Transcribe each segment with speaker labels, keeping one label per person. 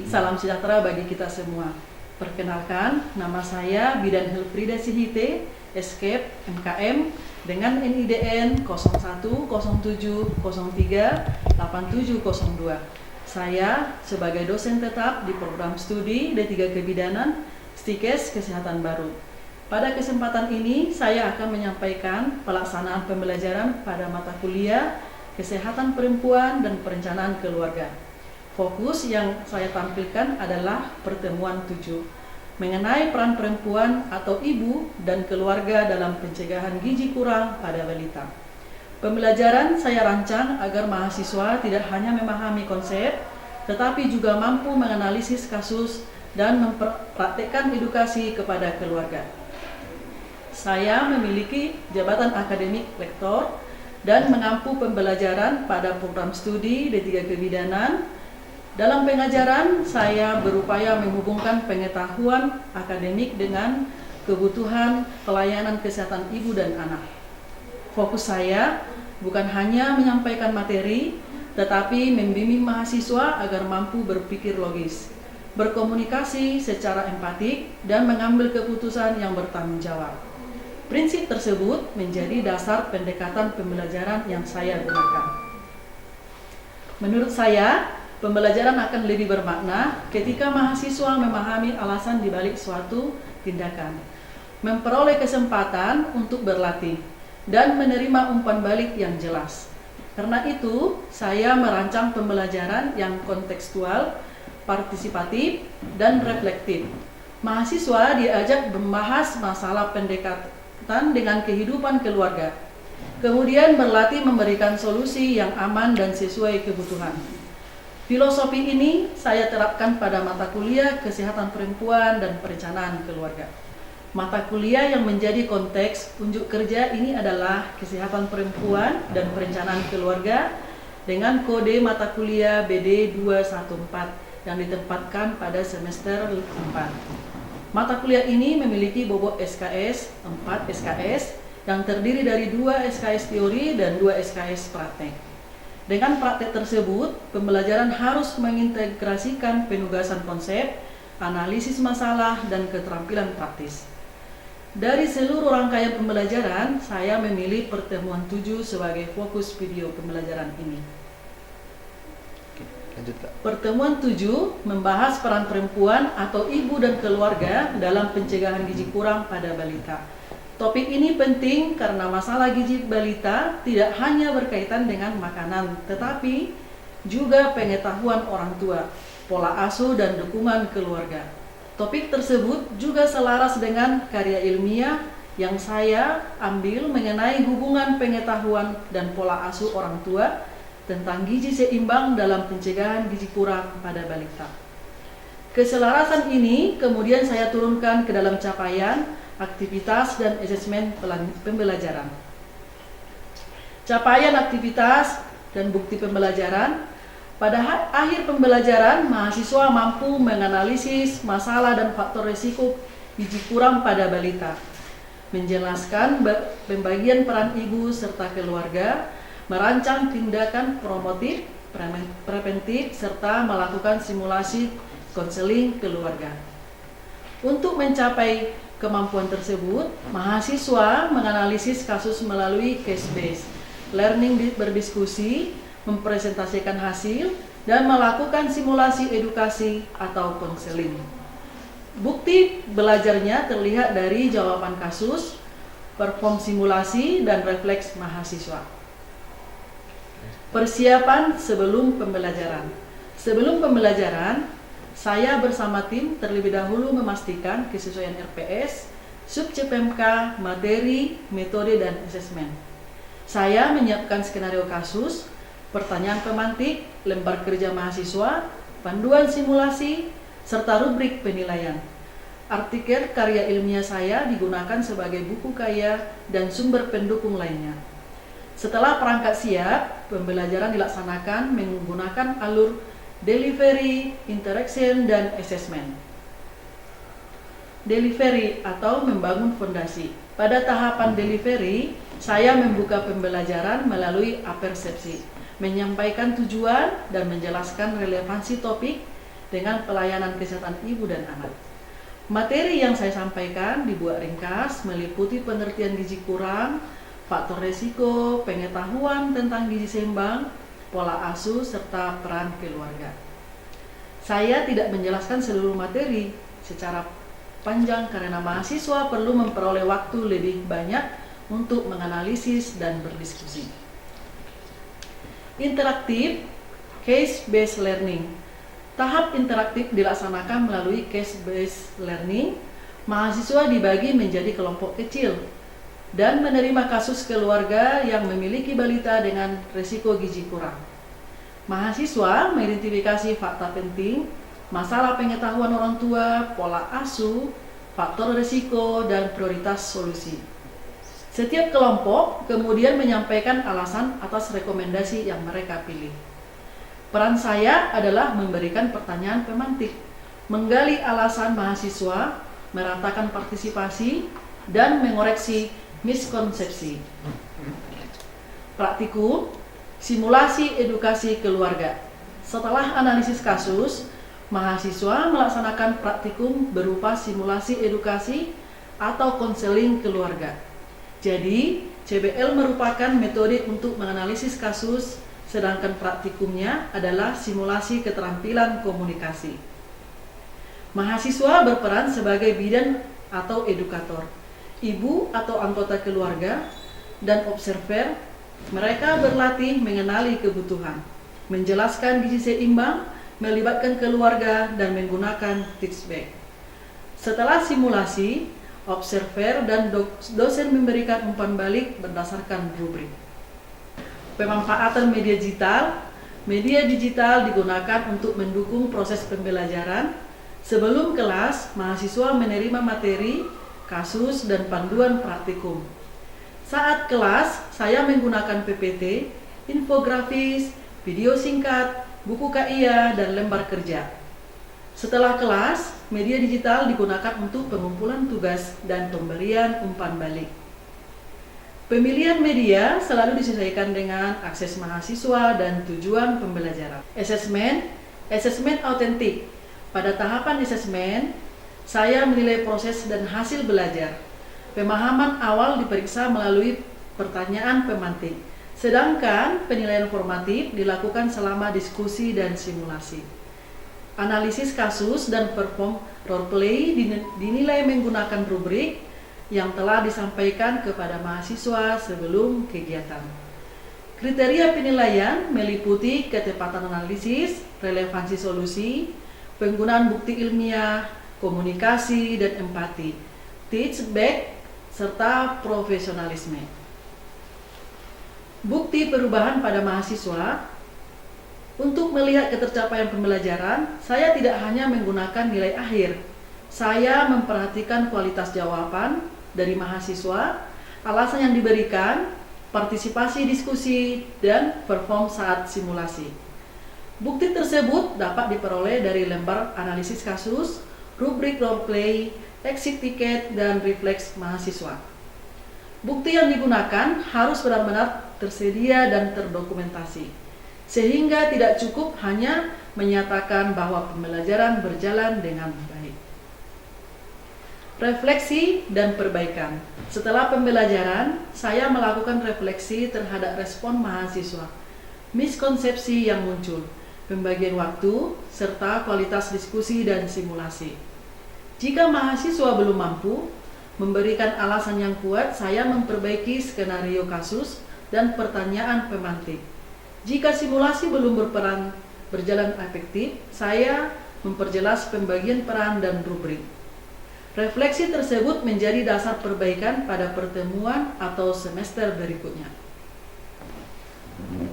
Speaker 1: Salam sejahtera bagi kita semua. Perkenalkan, nama saya Bidan Helfrida Sihite, Escape MKM dengan NIDN 0107038702. Saya sebagai dosen tetap di program studi D3 Kebidanan Stikes Kesehatan Baru. Pada kesempatan ini, saya akan menyampaikan pelaksanaan pembelajaran pada mata kuliah Kesehatan Perempuan dan Perencanaan Keluarga. Fokus yang saya tampilkan adalah pertemuan 7, mengenai peran perempuan atau ibu dan keluarga dalam pencegahan gizi kurang pada balita. Pembelajaran saya rancang agar mahasiswa tidak hanya memahami konsep, tetapi juga mampu menganalisis kasus dan mempraktekkan edukasi kepada keluarga. Saya memiliki jabatan akademik lektor dan mengampu pembelajaran pada program studi D3 Kebidanan. Dalam pengajaran, saya berupaya menghubungkan pengetahuan akademik dengan kebutuhan pelayanan kesehatan ibu dan anak. Fokus saya bukan hanya menyampaikan materi, tetapi membimbing mahasiswa agar mampu berpikir logis, berkomunikasi secara empatik, dan mengambil keputusan yang bertanggung jawab. Prinsip tersebut menjadi dasar pendekatan pembelajaran yang saya gunakan. Menurut saya, pembelajaran akan lebih bermakna ketika mahasiswa memahami alasan dibalik suatu tindakan, memperoleh kesempatan untuk berlatih, dan menerima umpan balik yang jelas. Karena itu, saya merancang pembelajaran yang kontekstual, partisipatif, dan reflektif. Mahasiswa diajak membahas masalah pendekatan dengan kehidupan keluarga, kemudian berlatih memberikan solusi yang aman dan sesuai kebutuhan. Filosofi ini saya terapkan pada mata kuliah Kesehatan Perempuan dan Perencanaan Keluarga. Mata kuliah yang menjadi konteks unjuk kerja ini adalah Kesehatan Perempuan dan Perencanaan Keluarga dengan kode mata kuliah BD 214 yang ditempatkan pada semester 4. Mata kuliah ini memiliki bobot SKS 4 SKS yang terdiri dari 2 SKS teori dan 2 SKS praktek. Dengan praktek tersebut, pembelajaran harus mengintegrasikan penugasan konsep, analisis masalah, dan keterampilan praktis. Dari seluruh rangkaian pembelajaran, saya memilih pertemuan 7 sebagai fokus video pembelajaran ini. Pertemuan 7 membahas peran perempuan atau ibu dan keluarga dalam pencegahan gizi kurang pada balita. Topik ini penting karena masalah gizi balita tidak hanya berkaitan dengan makanan, tetapi juga pengetahuan orang tua, pola asuh, dan dukungan keluarga. Topik tersebut juga selaras dengan karya ilmiah yang saya ambil mengenai hubungan pengetahuan dan pola asuh orang tua tentang gizi seimbang dalam pencegahan gizi kurang pada balita. Keselarasan ini kemudian saya turunkan ke dalam capaian, aktivitas, dan asesmen pembelajaran. Capaian aktivitas dan bukti pembelajaran. Pada akhir pembelajaran, mahasiswa mampu menganalisis masalah dan faktor risiko gizi kurang pada balita, menjelaskan pembagian peran ibu serta keluarga, merancang tindakan promotif, preventif, serta melakukan simulasi konseling keluarga. Untuk mencapai kemampuan tersebut, mahasiswa menganalisis kasus melalui case-based learning, berdiskusi, mempresentasikan hasil, dan melakukan simulasi edukasi atau konseling. Bukti belajarnya terlihat dari jawaban kasus, perform simulasi, dan refleks mahasiswa. Persiapan sebelum pembelajaran. Sebelum pembelajaran, saya bersama tim terlebih dahulu memastikan kesesuaian RPS, sub-CPMK, materi, metode, dan asesmen. Saya menyiapkan skenario kasus, pertanyaan pemantik, lembar kerja mahasiswa, panduan simulasi, serta rubrik penilaian. Artikel karya ilmiah saya digunakan sebagai buku kaya dan sumber pendukung lainnya. Setelah perangkat siap, pembelajaran dilaksanakan menggunakan alur delivery, interaction, dan assessment. Delivery atau membangun fondasi. Pada tahapan delivery, saya membuka pembelajaran melalui apersepsi, menyampaikan tujuan dan menjelaskan relevansi topik dengan pelayanan kesehatan ibu dan anak. Materi yang saya sampaikan dibuat ringkas, meliputi pengertian gizi kurang, faktor resiko, pengetahuan tentang gizi seimbang, pola asuh, serta peran keluarga. Saya tidak menjelaskan seluruh materi secara panjang karena mahasiswa perlu memperoleh waktu lebih banyak untuk menganalisis dan berdiskusi. Interaktif, case-based learning. Tahap interaktif dilaksanakan melalui case-based learning. Mahasiswa dibagi menjadi kelompok kecil dan menerima kasus keluarga yang memiliki balita dengan risiko gizi kurang. Mahasiswa mengidentifikasi fakta penting, masalah pengetahuan orang tua, pola asuh, faktor risiko, dan prioritas solusi. Setiap kelompok kemudian menyampaikan alasan atas rekomendasi yang mereka pilih. Peran saya adalah memberikan pertanyaan pemantik, menggali alasan mahasiswa, meratakan partisipasi, dan mengoreksi miskonsepsi. Praktikum, simulasi edukasi keluarga. Setelah analisis kasus, mahasiswa melaksanakan praktikum berupa simulasi edukasi atau konseling keluarga. Jadi, CBL merupakan metode untuk menganalisis kasus, sedangkan praktikumnya adalah simulasi keterampilan komunikasi. Mahasiswa berperan sebagai bidan atau edukator, ibu atau anggota keluarga, dan observer. Mereka berlatih mengenali kebutuhan, menjelaskan gizi seimbang, melibatkan keluarga, dan menggunakan tips back. Setelah simulasi, observer dan dosen memberikan umpan balik berdasarkan rubrik. Pemanfaatan media digital. Media digital digunakan untuk mendukung proses pembelajaran. Sebelum kelas, mahasiswa menerima materi, kasus, dan panduan praktikum. Saat kelas, saya menggunakan PPT, infografis, video singkat, buku KIA, dan lembar kerja. Setelah kelas, media digital digunakan untuk pengumpulan tugas dan pemberian umpan balik. Pemilihan media selalu disesuaikan dengan akses mahasiswa dan tujuan pembelajaran. Asesmen autentik. Pada tahapan asesmen, saya menilai proses dan hasil belajar. Pemahaman awal diperiksa melalui pertanyaan pemantik, sedangkan penilaian formatif dilakukan selama diskusi dan simulasi. Analisis kasus dan perform roleplay dinilai menggunakan rubrik yang telah disampaikan kepada mahasiswa sebelum kegiatan. Kriteria penilaian meliputi ketepatan analisis, relevansi solusi, penggunaan bukti ilmiah, komunikasi, dan empati, teach back, serta profesionalisme. Bukti perubahan pada mahasiswa. Untuk melihat ketercapaian pembelajaran, saya tidak hanya menggunakan nilai akhir. Saya memperhatikan kualitas jawaban dari mahasiswa, alasan yang diberikan, partisipasi diskusi, dan perform saat simulasi. Bukti tersebut dapat diperoleh dari lembar analisis kasus, rubrik roleplay, exit ticket, dan refleks mahasiswa. Bukti yang digunakan harus benar-benar tersedia dan terdokumentasi, sehingga tidak cukup hanya menyatakan bahwa pembelajaran berjalan dengan baik. Refleksi dan perbaikan. Setelah pembelajaran, saya melakukan refleksi terhadap respon mahasiswa, miskonsepsi yang muncul, pembagian waktu, serta kualitas diskusi dan simulasi. Jika mahasiswa belum mampu memberikan alasan yang kuat, saya memperbaiki skenario kasus dan pertanyaan pemantik. Jika simulasi belum berjalan efektif, saya memperjelas pembagian peran dan rubrik. Refleksi tersebut menjadi dasar perbaikan pada pertemuan atau semester berikutnya.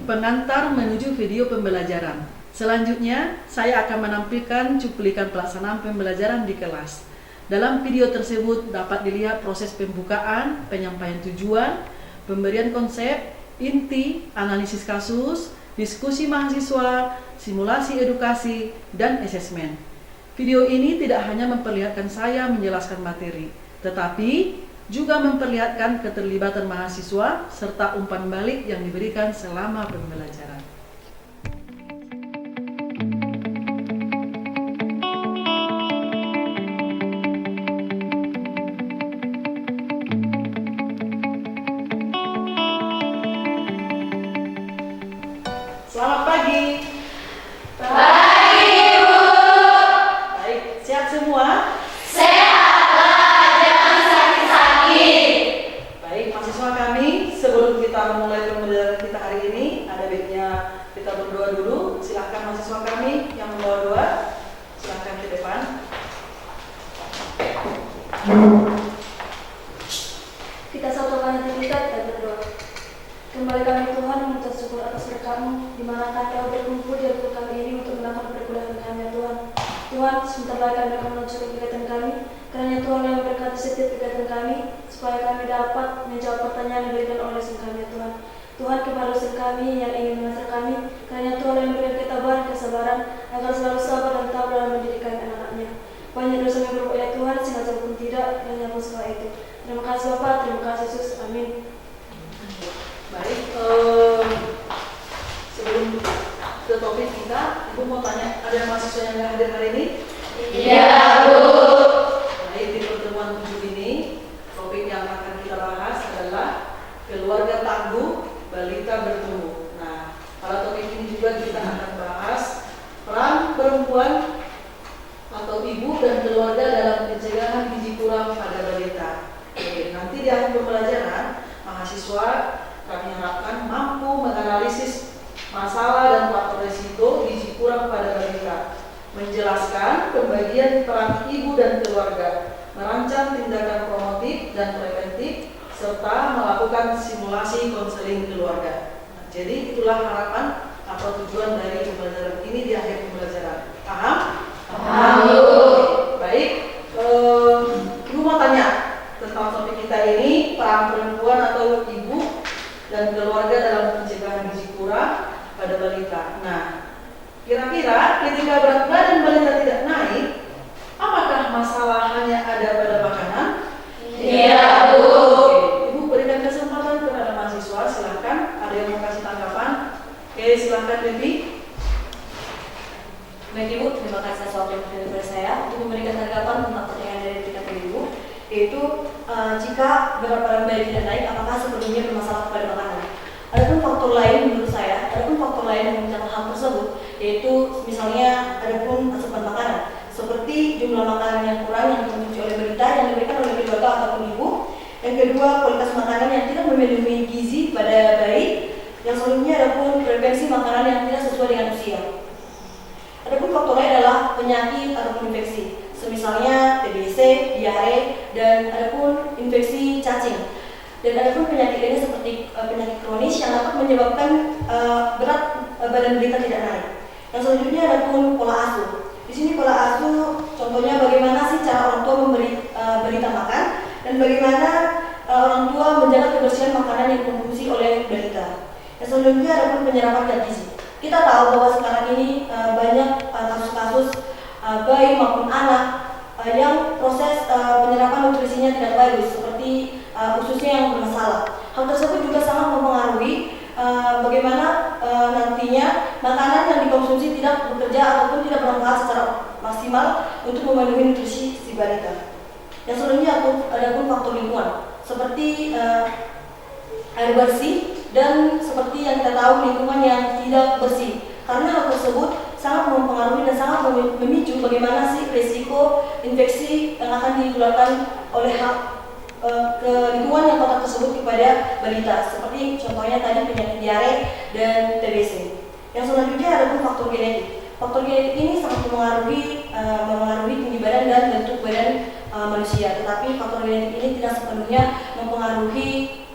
Speaker 1: Pengantar menuju video pembelajaran. Selanjutnya, saya akan menampilkan cuplikan pelaksanaan pembelajaran di kelas. Dalam video tersebut dapat dilihat proses pembukaan, penyampaian tujuan, pemberian konsep, inti, analisis kasus, diskusi mahasiswa, simulasi edukasi, dan asesmen. Video ini tidak hanya memperlihatkan saya menjelaskan materi, tetapi juga memperlihatkan keterlibatan mahasiswa serta umpan balik yang diberikan selama pembelajaran. Selamat pagi.
Speaker 2: Pagi, Ibu.
Speaker 1: Baik, sehat semua?
Speaker 2: Sehatlah, jangan sakit-sakit.
Speaker 1: Baik, mahasiswa kami, sebelum kita memulai pembelajaran kita hari ini, ada baiknya kita berdoa dulu. Silahkan mahasiswa kami yang membawa doa, silahkan ke depan.
Speaker 3: Kita satukan hati kita berdoa. Kembali kami Tuhan mengucap syukur atas berkat-Mu, di mana kami berkumpul di waktu kami ini untuk melakukan perkuliahan kami ya Tuhan. Tuhan, sebentar lagi kami akan melanjutkan kegiatan kami, karena Tuhan yang memberkati setiap kegiatan kami, supaya kami dapat menjawab pertanyaan yang diberikan oleh dosen kami ya Tuhan. Tuhan, kepada dosen kami yang ingin mengajar kami, karena Tuhan yang memberikan ketabahan, kesabaran, agar selalu sabar dan tahu dalam mendidik anak-anaknya. Banyak dosa yang berbuat ya Tuhan, sengaja pun tidak, dan yang segala itu. Terima kasih Bapak, terima kasih Yesus, amin.
Speaker 1: Baik, sebelum ke topik kita, Ibu mau tanya, ada mahasiswa yang nggak hadir hari ini?
Speaker 2: Iya, Bu.
Speaker 1: Baik, di pertemuan 7 ini, topik yang akan kita bahas adalah keluarga tangguh, balita bertumbuh. Nah, pada topik ini juga kita akan bahas peran perempuan atau ibu dan keluarga dalam pencegahan gizi kurang pada balita. Oke, nanti di akhir pembelajaran, mahasiswa kami harapkan mampu menganalisis masalah dan faktor risiko gizi kurang pada balita, menjelaskan pembagian peran ibu dan keluarga, merancang tindakan promotif dan preventif, serta melakukan simulasi konseling keluarga. Nah, jadi itulah harapan atau tujuan dari pembelajaran ini di akhir pembelajaran. Paham?
Speaker 2: Paham.
Speaker 1: Baik, Ibu mau tanya tentang topik kita ini, peran perempuan atau ibu dan keluarga dalam pencegahan gizi kurang pada balita. Nah, kira-kira ketika berat badan balita tidak naik, apakah masalah hanya ada pada makanan?
Speaker 2: Iya, Bu.
Speaker 1: Oke, Ibu berikan kesempatan kepada mahasiswa, silahkan. Ada yang mau kasih tanggapan? Oke, silahkan Devi.
Speaker 3: Baik Ibu, terima kasih atas waktu yang diberikan kepada saya untuk memberikan tanggapan tentang pertanyaan dari kita ke Ibu, yaitu jika berat badan bayi tidak naik, apakah sebelumnya bermasalah pada makanan? Adapun faktor lain menurut saya, adapun faktor lain yang mencapai hal tersebut, yaitu misalnya adapun asupan makanan, seperti jumlah makanan yang kurang yang dikonsumsi oleh balita yang diberikan oleh keluarga ataupun ibu. Yang kedua, kualitas makanan yang tidak memenuhi gizi pada bayi. Yang selanjutnya adapun prevensi makanan yang tidak sesuai dengan usia. Adapun faktor lain adalah penyakit ataupun infeksi, semisalnya TBC, diare, dan adapun infeksi cacing. Dan adapun penyakit ini seperti penyakit kronis yang dapat menyebabkan berat badan balita tidak naik. Yang selanjutnya adapun pola asuh. Di sini pola asuh, contohnya bagaimana sih cara orang tua memberi balita makan dan bagaimana orang tua menjaga kebersihan makanan yang dikonsumsi oleh balita. Yang selanjutnya adapun penyerapan zat gizi. Kita tahu bahwa sekarang ini banyak kasus-kasus bayi maupun anak yang proses penyerapan nutrisinya tidak bagus, seperti ususnya yang bermasalah. Hal tersebut juga sangat mempengaruhi bagaimana nantinya makanan yang dikonsumsi tidak bekerja ataupun tidak bermanfaat secara maksimal untuk memenuhi nutrisi si balita. Yang selanjutnya adapun faktor lingkungan, seperti air bersih dan seperti yang kita tahu lingkungan yang tidak bersih. Karena hal tersebut sangat mempengaruhi dan sangat memicu bagaimana sih risiko infeksi yang akan ditularkan oleh ke lingkungan yang kotor tersebut kepada balita, seperti contohnya tadi penyakit diare dan TBC. Yang selanjutnya adapun faktor genetik. Faktor genetik ini sangat mempengaruhi tinggi badan dan bentuk badan manusia. Tetapi faktor genetik ini tidak sepenuhnya mempengaruhi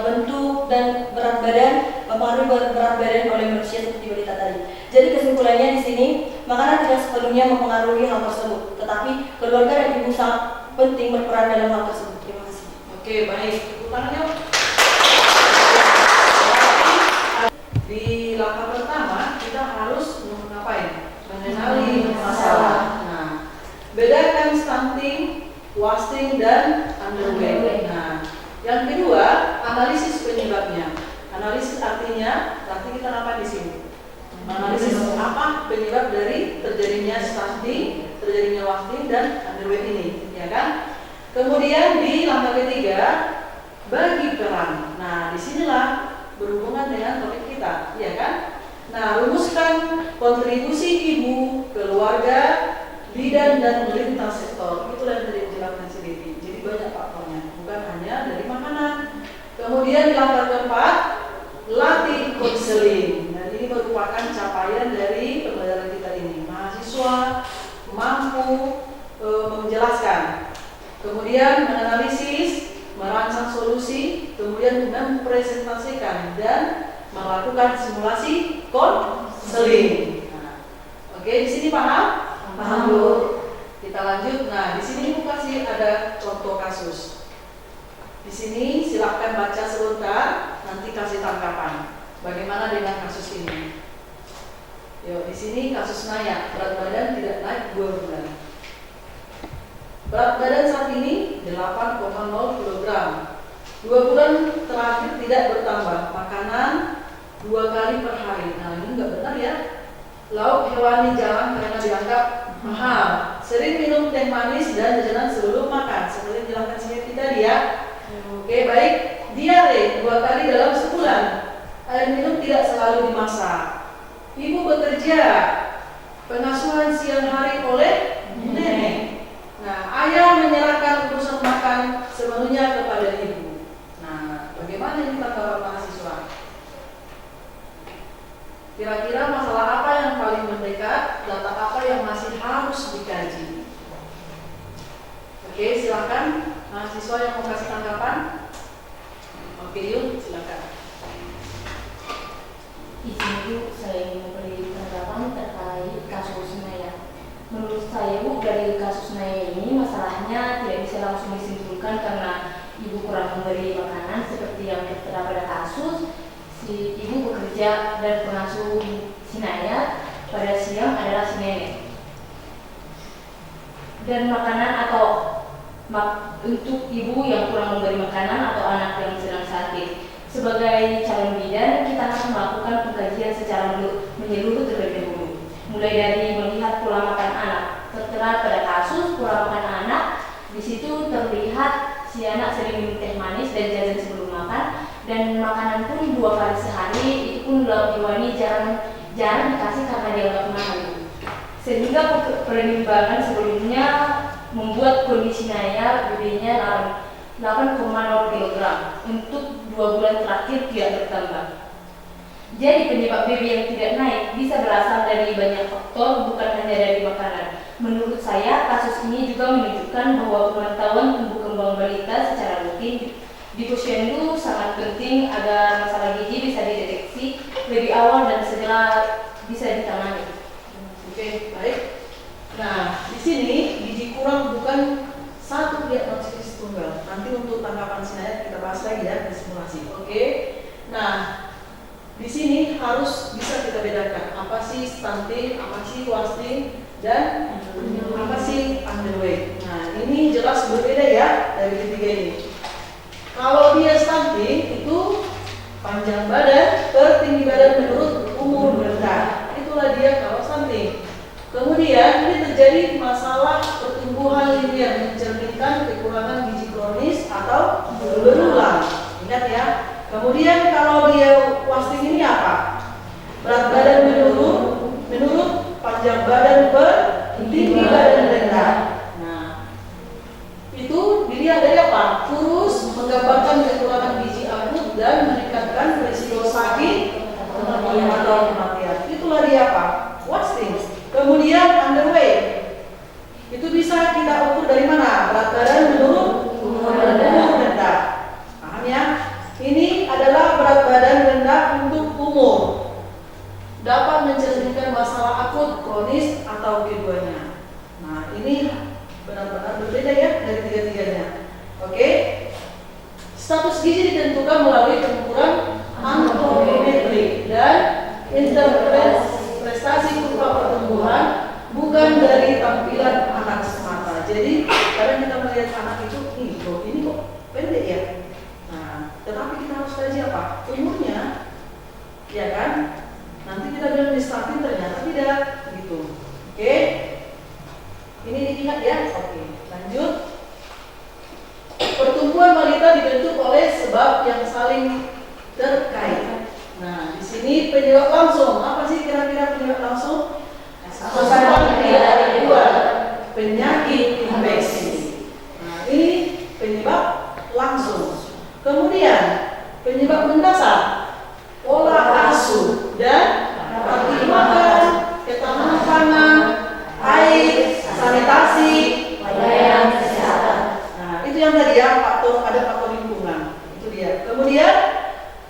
Speaker 3: bentuk dan berat badan, mempengaruhi berat badan oleh manusia seperti balita tadi. Jadi kesimpulannya di sini, makanan tidak sepenuhnya mempengaruhi hal tersebut, tetapi keluarga dan ibu sangat penting berperan dalam hal tersebut. Terima kasih.
Speaker 1: Oke, baik. Tepuk tangan yuk. Di langkah pertama kita harus ngapain? Mengenali masalah. Nah, bedakan stunting, wasting, dan underweight. Nah, yang kedua, analisis penyebabnya. Analisis artinya, nanti kita ngapain di sini? Analisis apa penyebab dari terjadinya stunting, terjadinya wasting, dan underweight ini, ya kan? Kemudian di langkah ketiga, bagi peran. Nah, disinilah berhubungan dengan topik kita, ya kan? Nah, rumuskan kontribusi ibu, keluarga, bidan dan lintas sektor. Itulah yang tadi dijelaskan si Devi. Jadi banyak faktornya, bukan hanya dari makanan. Kemudian langkah keempat, latih konseling. Dan ini merupakan capaian dari pembelajaran kita ini. Mahasiswa mampu menjelaskan, kemudian menganalisis, merancang solusi, kemudian mempresentasikan dan melakukan simulasi konseling. Nah, oke, di sini paham? Paham Bu. Kita lanjut. Nah, di sini Bu kasih ada contoh kasus. Di sini silakan baca sebentar, nanti kasih tanggapan. Bagaimana dengan kasus ini? Yuk, di sini kasus Naya, berat badan tidak naik 2 bulan. Berat badan saat ini 8,0 kg. 2 bulan terakhir tidak bertambah. Makanan 2 kali per hari. Nah, ini enggak benar ya. Lauk hewani jarang karena dianggap mahal. Sering minum teh manis dan jajanan sebelum makan. Seperti dijelaskan sini tadi ya. Oke, baik. Diare 2 kali dalam sebulan. Air minum tidak selalu dimasak. Ibu bekerja. Pengasuhan siang hari oleh nenek. Nah, ayah menyerahkan urusan makan sepenuhnya kepada ibu. Nah, bagaimana ini tanggapan mahasiswa? Kira-kira masalah apa yang paling mendekat, data apa yang masih harus dikaji? Oke, silakan mahasiswa yang mau kasih tanggapan. Oke, yuk silakan.
Speaker 4: Di sini saya ingin memberi tanggapan terkait kasus Naya. Menurut saya Bu, dari kasus Naya ini masalahnya tidak bisa langsung disimpulkan karena ibu kurang memberi makanan seperti yang tertera pada kasus. Si ibu bekerja dan pengasuh si Naya pada siang adalah si nenek. Dan makanan atau untuk ibu yang kurang memberi makanan atau anak yang sedang sakit. Sebagai calon bidan, kita harus melakukan pengkajian secara menyeluruh terlebih dahulu. Mulai dari melihat pola makan anak. Tertera pada kasus pola makan anak, di situ terlihat si anak sering minum teh manis dan jajan sebelum makan, dan makanan pun 2 kali sehari. Itu pun lauk hewani jarang dikasih karena dianggap mahal. Sehingga perimbangan sebelumnya membuat kondisi Naya BB-nya 8,0 kg untuk 2 bulan terakhir tidak bertambah. Jadi penyebab BB yang tidak naik bisa berasal dari banyak faktor, bukan hanya dari makanan. Menurut saya, kasus ini juga menunjukkan bahwa pemantauan tumbuh kembang balita secara rutin di posyandu sangat penting agar masalah gizi bisa dideteksi lebih awal dan segera bisa ditangani.
Speaker 1: Oke, baik. Nah, di sini gizi kurang bukan satu diagnosis tunggal. Nanti untuk tanggapan Sinaya kita bahas lagi ya di simulasi. Oke. Nah, di sini harus bisa kita bedakan apa sih stunting, apa sih wasting, dan apa sih underweight. Nah, ini jelas berbeda ya dari ketiga ini. Kalau dia stunting itu panjang badan per tinggi badan menurut umur rendah. Itulah dia kalau stunting. Kemudian ini terjadi masalah pertumbuhan linear mencerminkan kekurangan gizi kronis atau berulang. Ingat ya. Kemudian kalau dia wasting ini apa? Berat badan menurut panjang badan per tinggi badan rendah. Nah, itu dilihat dari apa? Kurus menggambarkan kekurangan gizi akut dan meningkatkan risiko sakit atau kematian. Itulah dia apa? Wasting. Kemudian underweight. Itu bisa kita ukur dari mana? Berat badan menurut umur rendah. Paham ya? Ini adalah berat badan rendah untuk umur. Dapat mencerminkan masalah akut, kronis, atau keduanya. Nah, ini benar-benar berbeda ya dari tiga-tiganya. Oke? Status gizi ditentukan melalui pengukuran antropometri dan interpretasi kurva pertumbuhan, bukan dari tampilan anak semata. Jadi, kadang kita melihat anak itu, ini kok pendek ya. Nah, tetapi kita harus kaji apa? Umurnya, ya kan? Nanti kita bilang di stunting ternyata tidak, gitu. Oke? Ini dilihat ya. Oke, lanjut. Pertumbuhan balita dibentuk sebab yang saling terkait. Nah, di sini penyebab langsung apa kira-kira penyebab langsung? Asupan tidak dibuat, penyakit infeksi. Nah, ini penyebab langsung. Kemudian penyebab mendasar, pola asuh dan arti makan, ketahanan pangan, air, sanitasi,
Speaker 2: Pelayanan kesehatan.
Speaker 1: nah, itu yang tadi ya, ada faktor lingkungan. Itu dia. Kemudian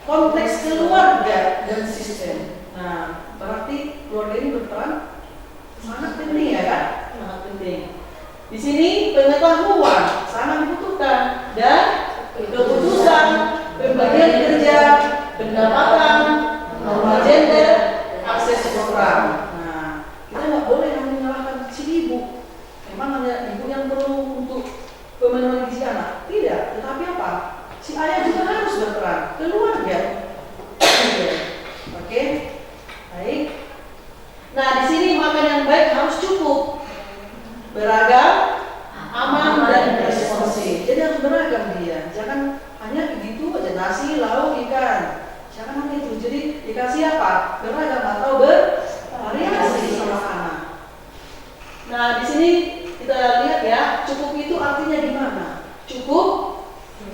Speaker 1: kompleks keluarga dan sistem. Nah, berarti keluarga ini berperan sangat penting ya kan? Sangat penting. Di sini pengetahuan sangat dibutuhkan dan keputusan, pembagian kerja, pendapatan, norma gender, akses program. Nah, kita nggak boleh hanya menyalahkan si ibu. Memang hanya ibu yang perlu untuk pemenuhan gizi anak? Tidak, tetapi apa? Si ayah juga harus berperan, keluarga. Oke, baik. Nah, di sini makan yang baik harus cukup, beragam, aman dan responsif. Jadi harus beragam dia. Jangan hanya begitu aja nasi, lauk, ikan. Jangan hanya itu. Jadi dikasih apa? Beragam atau bervariasi sama anak. Nah, di sini kita lihat ya, cukup itu artinya gimana? Cukup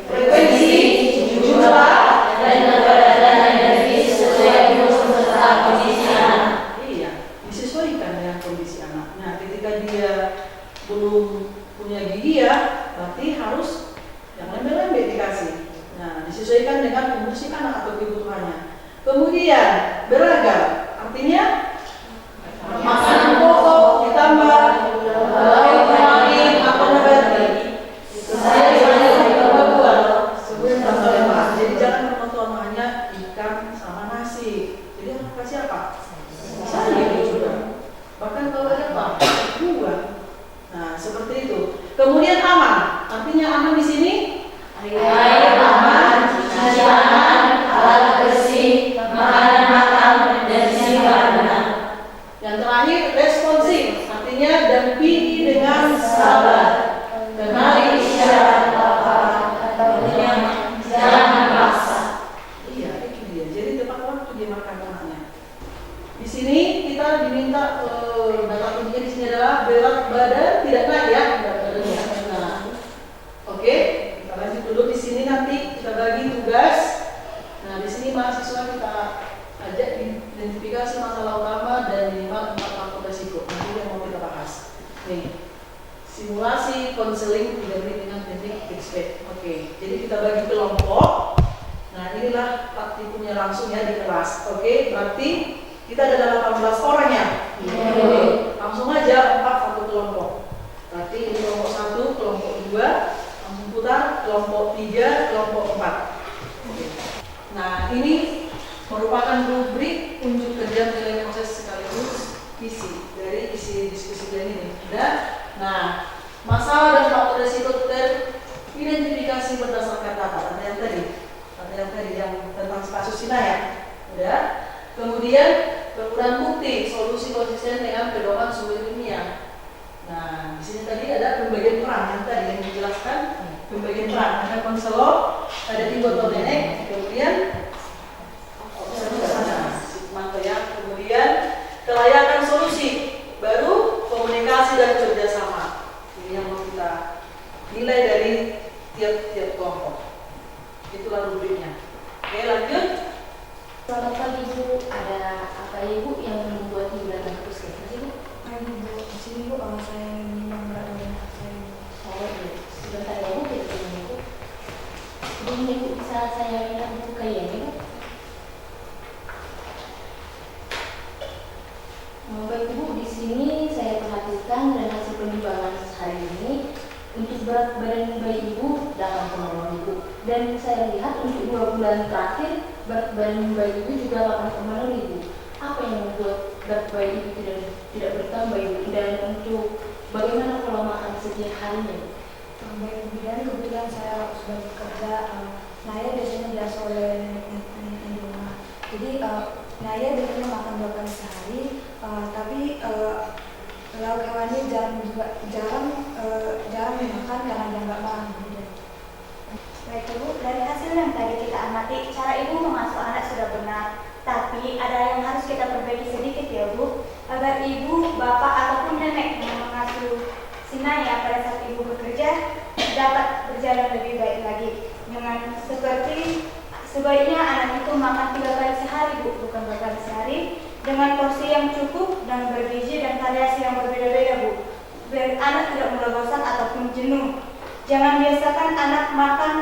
Speaker 1: frekuensi, jumlah,
Speaker 2: Dan keberadaan energi sesuai umur serta kondisi anak.
Speaker 1: iya, disesuaikan dengan kondisi anak. Nah, ketika dia belum punya gigi ya, berarti harus yang lembek-lembek dikasih. Nah, disesuaikan dengan umur si anak atau kebutuhannya. Kemudian beragam, artinya makanan pokok ditambah lauk paling apa nabati. Saya buat sebelum tambah lemak. Jadi jangan menonton hanya ikan sama nasi. Jadi harus kasih apa? Sayur juga. Bahkan kalau ada apa? Buah. Nah, seperti itu. Kemudian aman. Artinya aman di sini
Speaker 2: Air aman, cuci tangan, alat bersih, makanan matang, dan simpan benar.
Speaker 1: yang terakhir responsif. Artinya dampingi dengan sabar. Kenali isyarat
Speaker 2: Jangan memaksa.
Speaker 1: Iya, itu dia. Jadi tepat waktu dia makan anaknya. Di sini kita diminta data kuncinya di sini adalah berat badan tidak naik ya, berat badan tidak naik. Oke, kita lanjut dulu di sini nanti kita bagi tugas. Nah, di sini mahasiswa kita ajak identifikasi masalah utama dan minimal 4 faktor risiko. Nanti yang mau kita bahas. Nih, simulasi konseling diberi dengan teknik expert. Oke, jadi kita bagi kelompok. Nah, inilah praktikumnya langsung ya di kelas. Oke, berarti kita ada 18 orang ya. Oke, langsung aja 4 satu kelompok. Berarti ini kelompok 1, kelompok 2, langsung putar, kelompok 3, kelompok 4. Oke. Nah, ini merupakan rubrik unjuk kerja menilai proses sekaligus isi dari isi diskusi kalian ini. Dan, nah, masalah dan faktor risiko teridentifikasi berdasarkan data. Ada yang tadi yang tentang kasus Cina ya. Udah. Kemudian penggunaan bukti solusi konsisten dengan pedoman sumber ilmiah. Nah, di sini tadi ada pembagian peran yang tadi yang dijelaskan. Pembagian peran ada konselor, ada tim botol nenek, kemudian kemudian kelayakan solusi, baru komunikasi dan kerjasama. Ini yang mau kita nilai dari tiap-tiap kelompok. Itulah rubriknya. Oke, lanjut.
Speaker 4: Selamat pagi Bu, ada apa Ibu yang membuat Ibu datang ke puskesmas Ibu?
Speaker 3: Bu, di sini Bu, saya memang berat badan saya.
Speaker 4: Oh iya, sebentar ya Bu, kita tunggu Ibu. Sebelum Ibu bisa saya lihat buku kalian Ibu. Baik Ibu, di sini saya perhatikan dan hasil penimbangan hari ini untuk berat badan bayi Ibu 8,0 Ibu. Dan saya lihat untuk 2 bulan terakhir berat badan bayi Ibu juga 8,0 Ibu. Apa yang membuat berat bayi Ibu tidak bertambah Ibu? Dan untuk bagaimana pola makan setiap harinya?
Speaker 3: Baik, kemudian kebetulan saya sudah bekerja. Naya biasanya biasa oleh nenek di rumah. Jadi Naya biasanya makan 2 kali sehari, tapi lauk hewani jarang dimakan karena dia nggak makan.
Speaker 5: Baik Ibu, dari hasil yang tadi kita amati, cara Ibu mengasuh anak sudah benar. Tapi ada yang harus kita perbaiki sedikit ya bagi ibu, bapak ataupun nenek yang mengasuh si Naya pada saat ibu bekerja dapat berjalan lebih baik lagi. Dengan seperti sebaiknya anak itu makan 3 kali sehari Bu, bukan 2 kali sehari, dengan porsi yang cukup dan bergizi dan variasi yang berbeda-beda Bu, biar anak tidak mudah bosan ataupun jenuh. Jangan biasakan anak makan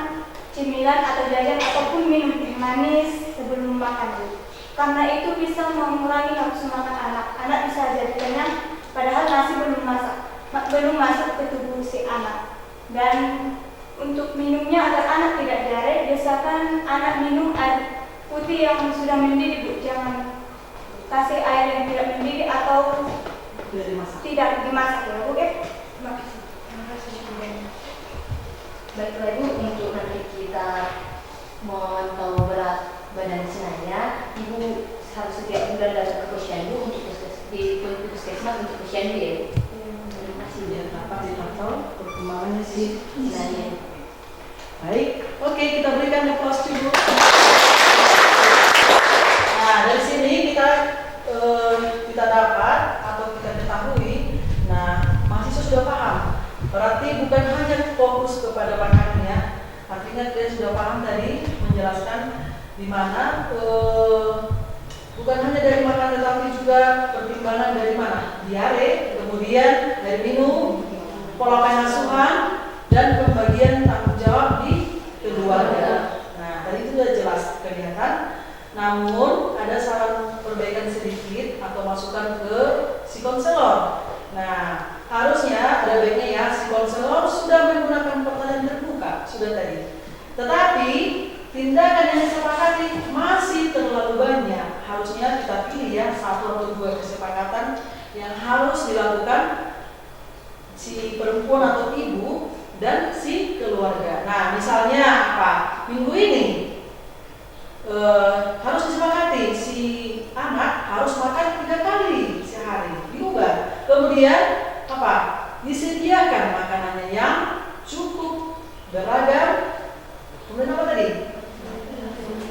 Speaker 5: cemilan atau jajan ataupun minum teh manis sebelum makan Bu, karena itu bisa mengurangi nafsu makan anak. Anak bisa jadi kenyang padahal nasi belum masuk ke tubuh si anak. Dan untuk minumnya agar anak tidak diare, biasakan anak minum air putih yang sudah mendidih Bu, jangan kasih air yang tidak mendidih atau tidak dimasak ya Bu ya. Terima kasih.
Speaker 4: Baiklah Ibu, untuk nanti kita memantau berat badan Naya, Ibu harus setiap bulan datang ke posyandu untuk di puskesmas untuk posyandu ya Bu. Terima kasih.
Speaker 1: Biar dapat dipantau perkembangannya si
Speaker 4: Naya.
Speaker 1: Baik, oke, kita berikan applause dulu. Nah, dari sini kita dapat atau kita ketahui, nah mahasiswa sudah paham. Berarti bukan hanya fokus kepada makannya, artinya kalian sudah paham tadi menjelaskan di mana bukan hanya dari makan tetapi juga pertimbangan dari mana, diare, kemudian dari minum, pola pengasuhan, dan pembagian tanggung jawab di keluarga. Nah, tadi itu sudah jelas kelihatan. Namun ada saran perbaikan sedikit atau masukan ke si konselor. Nah, harusnya ada baiknya ya si konselor sudah menggunakan pertanyaan terbuka sudah tadi. Tetapi tindakan yang disepakati masih terlalu banyak. Harusnya kita pilih ya 1 atau 2 kesepakatan yang harus dilakukan si perempuan atau ibu dan si keluarga. Nah, misalnya apa? Minggu ini harus disepakati si anak harus makan 3 kali sehari, diubah. Kemudian apa? Disediakan makanannya yang cukup, beragam. Kemudian apa tadi?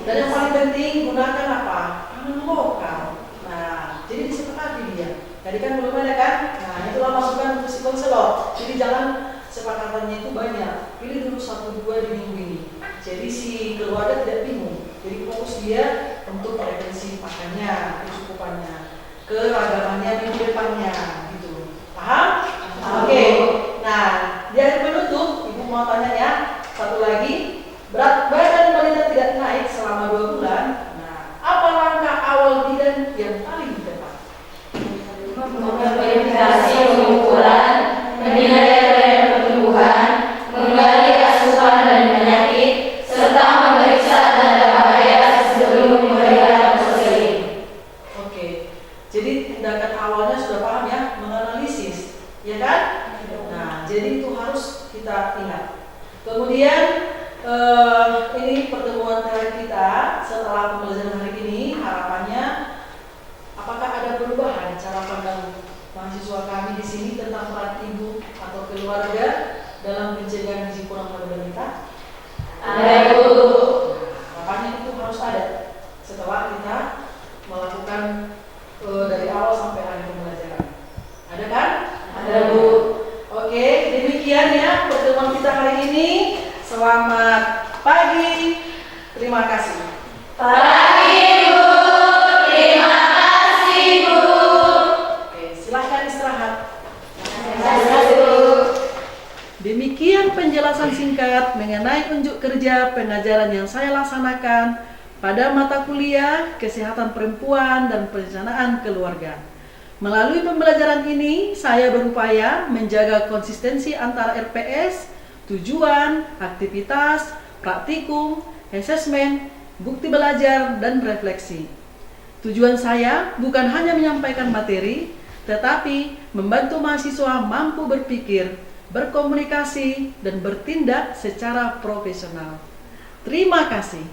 Speaker 1: Dan yang paling penting gunakan apa? Pangan lokal. Nah, jadi disepakati dia. Tadi kan belum ada kan? Nah, itulah masukan untuk si konselor. Jadi jangan sepakatannya itu banyak. Pilih dulu 1-2 di minggu ini. Jadi si keluarga tidak bingung. Jadi fokus dia untuk preferensi makannya, kecukupannya, keragamannya minggu depannya, gitu. Paham? Oke. Nah, di akhir penutup, Ibu mau tanya ya, satu lagi, berat badan balita tidak naik selama 2 bulan. Nah, apa langkah awal bidan yang paling tepat?
Speaker 2: Memverifikasi pengumpulan, menilai tren pertumbuhan, menggali asupan dan penyakit, serta memeriksa tanda bahaya sebelum memberikan konseling.
Speaker 1: Oke, jadi tindakan awalnya sudah paham ya, menganalisis, ya kan? Nah, jadi itu harus kita ingat. Kemudian ini pertemuan terakhir kita setelah pembelajaran hari ini, harapannya apakah ada perubahan cara pandang mahasiswa kami di sini tentang peran ibu atau keluarga dalam pencegahan gizi kurang pada balita?
Speaker 2: Ada Bu.
Speaker 1: Harapannya itu harus ada setelah kita melakukan dari awal sampai akhir pembelajaran. Ada kan?
Speaker 2: Ada Bu.
Speaker 1: Oke, demikian ya pertemuan kita hari ini. Selamat pagi. Terima kasih.
Speaker 2: Pagi Bu. Terima kasih Bu.
Speaker 1: Oke, silahkan istirahat.
Speaker 2: Terima kasih Bu.
Speaker 1: Demikian penjelasan singkat mengenai unjuk kerja pengajaran yang saya laksanakan pada mata kuliah Kesehatan Perempuan dan Perencanaan Keluarga. Melalui pembelajaran ini, saya berupaya menjaga konsistensi antara RPS, tujuan, aktivitas, praktikum, asesmen, bukti belajar, dan refleksi. Tujuan saya bukan hanya menyampaikan materi, tetapi membantu mahasiswa mampu berpikir, berkomunikasi, dan bertindak secara profesional. Terima kasih.